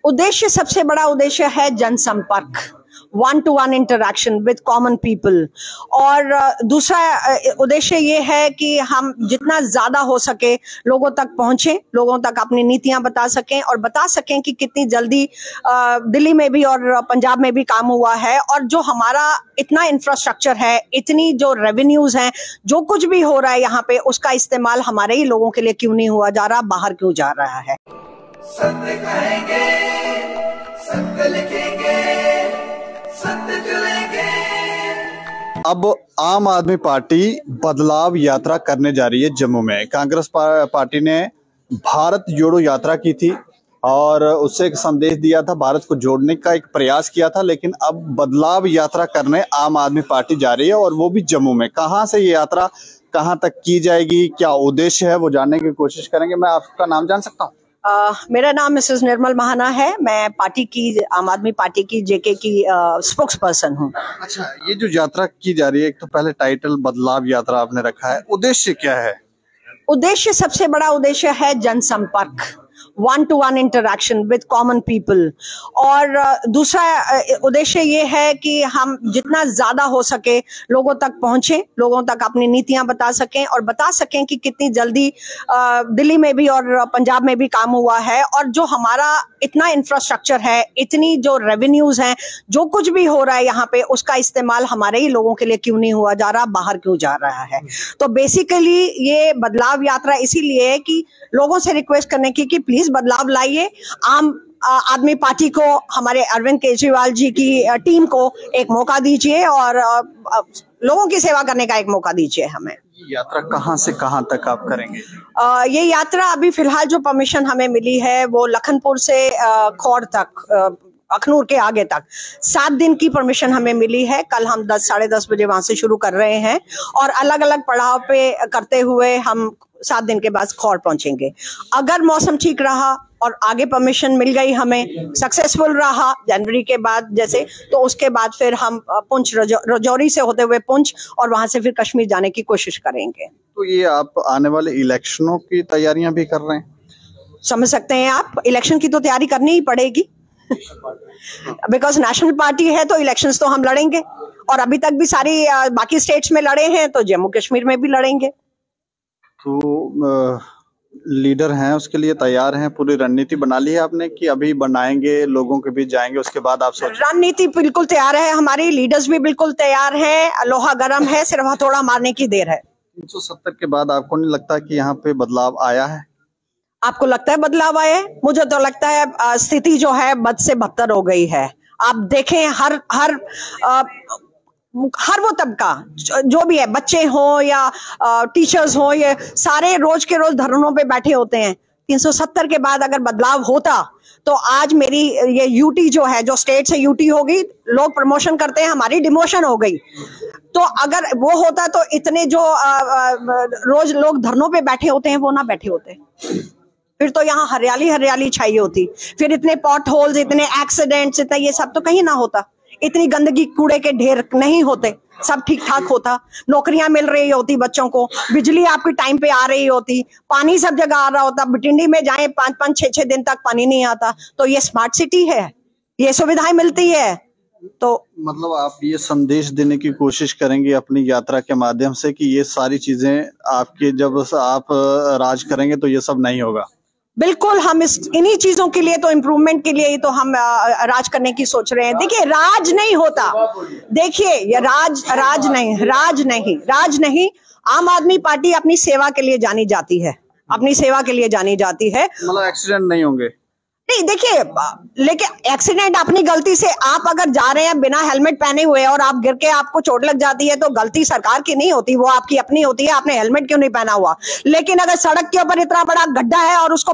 उद्देश्य, सबसे बड़ा उद्देश्य है जनसंपर्क, one two one interaction with common people. और दूसरा उद्देश्य ये है कि हम जितना ज्यादा हो सके लोगों तक पहुंचे, लोगों तक अपनी नीतियां बता सकें और बता सकें कि कितनी जल्दी दिल्ली में भी और पंजाब में भी काम हुआ है, और जो हमारा इतना इंफ्रास्ट्रक्चर है, इतनी जो रेवेन्यूज हैं, जो कुछ भी हो रहा है यहाँ पे, उसका इस्तेमाल हमारे ही लोगों के लिए क्यों नहीं हुआ जा रहा, बाहर क्यों जा रहा है। सत्य कहेंगे, सत्य लिखेंगे, सत्य चलेंगे। अब आम आदमी पार्टी बदलाव यात्रा करने जा रही है जम्मू में। कांग्रेस पार्टी ने भारत जोड़ो यात्रा की थी और उससे एक संदेश दिया था, भारत को जोड़ने का एक प्रयास किया था, लेकिन अब बदलाव यात्रा करने आम आदमी पार्टी जा रही है और वो भी जम्मू में। कहां से ये यात्रा कहां तक की जाएगी, क्या उद्देश्य है, वो जानने की कोशिश करेंगे। मैं आपका नाम जान सकता हूँ? मेरा नाम मिसेस निर्मल महाना है। मैं पार्टी की, आम आदमी पार्टी की, जेके की स्पोक्स पर्सन हूँ। अच्छा, ये जो यात्रा की जा रही है, एक तो पहले टाइटल बदलाव यात्रा आपने रखा है, उद्देश्य क्या है? उद्देश्य, सबसे बड़ा उद्देश्य है जनसंपर्क, one two one interaction with common people. और दूसरा उद्देश्य ये है कि हम जितना ज्यादा हो सके लोगों तक पहुंचे, लोगों तक अपनी नीतियां बता सकें और बता सकें कि कितनी जल्दी दिल्ली में भी और पंजाब में भी काम हुआ है, और जो हमारा इतना इंफ्रास्ट्रक्चर है, इतनी जो रेवेन्यूज हैं, जो कुछ भी हो रहा है यहाँ पे, उसका इस्तेमाल हमारे ही लोगों के लिए क्यों नहीं हुआ जा रहा, बाहर क्यों जा रहा है। तो बेसिकली ये बदलाव यात्रा इसीलिए है कि लोगों से रिक्वेस्ट करने की कि प्लीज बदलाव लाइए। आम आदमी पार्टी को, हमारे अरविंद केजरीवाल जी की टीम को एक मौका दीजिए और लोगों की सेवा करने का एक मौका दीजिए हमें। यात्रा कहां से कहां तक आप करेंगे? ये यात्रा अभी फिलहाल जो परमिशन हमें मिली है वो लखनपुर से खौड़ तक, अखनूर के आगे तक 7 दिन की परमिशन हमें मिली है। कल हम 10 साढ़े 10 बजे वहां से शुरू कर रहे हैं और अलग अलग पड़ाव पे करते हुए हम 7 दिन के बाद खौड़ पहुंचेंगे। अगर मौसम ठीक रहा और आगे परमिशन मिल गई, हमें सक्सेसफुल रहा जनवरी के बाद जैसे, तो उसके बाद फिर हम पुंछ, राजौरी से होते हुए पुंछ और वहां से फिर कश्मीर जाने की कोशिश करेंगे। तो ये आप आने वाले इलेक्शनों की तैयारियां भी कर रहे हैं? समझ सकते हैं आप, इलेक्शन की तो तैयारी करनी ही पड़ेगी बिकॉज नेशनल पार्टी है तो इलेक्शंस तो हम लड़ेंगे, और अभी तक भी सारी बाकी स्टेट्स में लड़े हैं, तो जम्मू कश्मीर में भी लड़ेंगे। तो लीडर हैं, उसके लिए तैयार हैं? पूरी रणनीति बना ली है आपने कि अभी बनाएंगे, लोगों के बीच जाएंगे, उसके बाद आप सोच? रणनीति बिल्कुल तैयार है, हमारी लीडर्स भी बिल्कुल तैयार हैं, लोहा गर्म है, सिर्फ हथौड़ा मारने की देर है। 370 के बाद आपको नहीं लगता कि यहाँ पे बदलाव आया है? आपको लगता है बदलाव आया है? मुझे तो लगता है स्थिति जो है बद से बदतर हो गई है। आप देखें, हर वो तबका जो भी है, बच्चे हो या टीचर्स हो, ये सारे रोज के रोज धरनों पे बैठे होते हैं। 370 के बाद अगर बदलाव होता तो आज मेरी ये यूटी जो है, जो स्टेट से यूटी होगी, लोग प्रमोशन करते हैं, हमारी डिमोशन हो गई। तो अगर वो होता तो इतने जो रोज लोग धरनों पे बैठे होते हैं वो ना बैठे होते, फिर तो यहाँ हरियाली हरियाली छाई होती, फिर इतने पॉट होल्स, इतने एक्सीडेंट्स, इतना ये सब तो कहीं ना होता, इतनी गंदगी, कूड़े के ढेर नहीं होते, सब ठीक ठाक होता, नौकरियां मिल रही होती बच्चों को, बिजली आपकी टाइम पे आ रही होती, पानी सब जगह आ रहा होता। बठिंडी में जाए 5-5, 6-6 दिन तक पानी नहीं आता। तो ये स्मार्ट सिटी है, ये सुविधाएं मिलती है। तो मतलब आप ये संदेश देने की कोशिश करेंगे अपनी यात्रा के माध्यम से कि ये सारी चीजें आपके, जब आप राज करेंगे तो ये सब नहीं होगा? बिल्कुल, हम इन्हीं चीजों के लिए तो, इम्प्रूवमेंट के लिए ही तो हम राज करने की सोच रहे हैं। देखिए, राज नहीं होता, देखिए ये राज नहीं। आम आदमी पार्टी अपनी सेवा के लिए जानी जाती है, अपनी सेवा के लिए जानी जाती है। मतलब एक्सीडेंट नहीं होंगे? नहीं, देखिए, लेकिन एक्सीडेंट अपनी गलती से, आप अगर जा रहे हैं बिना हेलमेट पहने हुए और आप गिर के आपको चोट लग जाती है तो गलती सरकार की नहीं होती, वो आपकी अपनी होती है, आपने हेलमेट क्यों नहीं पहना हुआ। लेकिन अगर सड़क के ऊपर इतना बड़ा गड्ढा है और उसको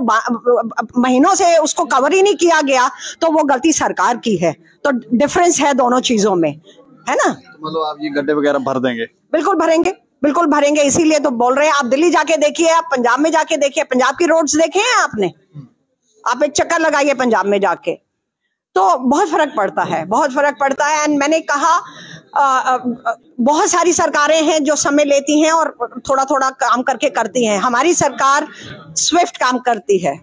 महीनों से उसको कवर ही नहीं किया गया तो वो गलती सरकार की है। तो डिफरेंस है दोनों चीजों में, है ना। मतलब आप ये गड्ढे वगैरह भर देंगे? बिल्कुल भरेंगे, बिल्कुल भरेंगे, इसीलिए तो बोल रहे हैं। आप दिल्ली जाके देखिए, आप पंजाब में जाके देखिए, पंजाब की रोड्स देखे हैं आपने? आप एक चक्कर लगाइए पंजाब में जाके, तो बहुत फर्क पड़ता है, बहुत फर्क पड़ता है। एंड मैंने कहा बहुत सारी सरकारें हैं जो समय लेती हैं और थोड़ा थोड़ा काम करके करती हैं। हमारी सरकार स्विफ्ट काम करती है,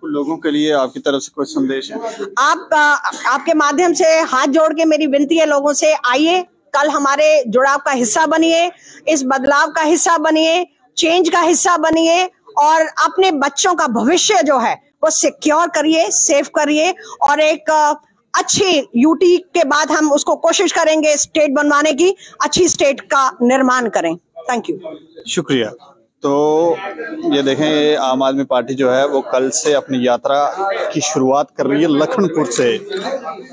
लोगों के लिए आपकी तरफ से कुछ संदेश है? आपके माध्यम से हाथ जोड़ के मेरी विनती है लोगों से, आइए कल हमारे जुड़ाव का हिस्सा बनिए, इस बदलाव का हिस्सा बनिए, चेंज का हिस्सा बनिए और अपने बच्चों का भविष्य जो है वो सिक्योर करिए, सेफ करिए और एक अच्छी यूटी के बाद हम उसको कोशिश करेंगे स्टेट बनवाने की, अच्छी स्टेट का निर्माण करें। Thank you. शुक्रिया। तो ये देखें, ये आम आदमी पार्टी जो है वो कल से अपनी यात्रा की शुरुआत कर रही है लखनपुर से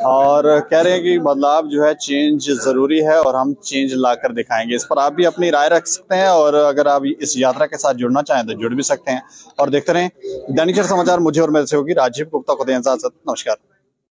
और कह रहे हैं कि बदलाव जो है, चेंज जरूरी है और हम चेंज लाकर दिखाएंगे। इस पर आप भी अपनी राय रख सकते हैं और अगर आप इस यात्रा के साथ जुड़ना चाहें तो जुड़ भी सकते हैं। और देखते रहें दैनिक समाचार। मुझे और मेरे सहयोगी राजीव गुप्ता को दें इजाजत। नमस्कार।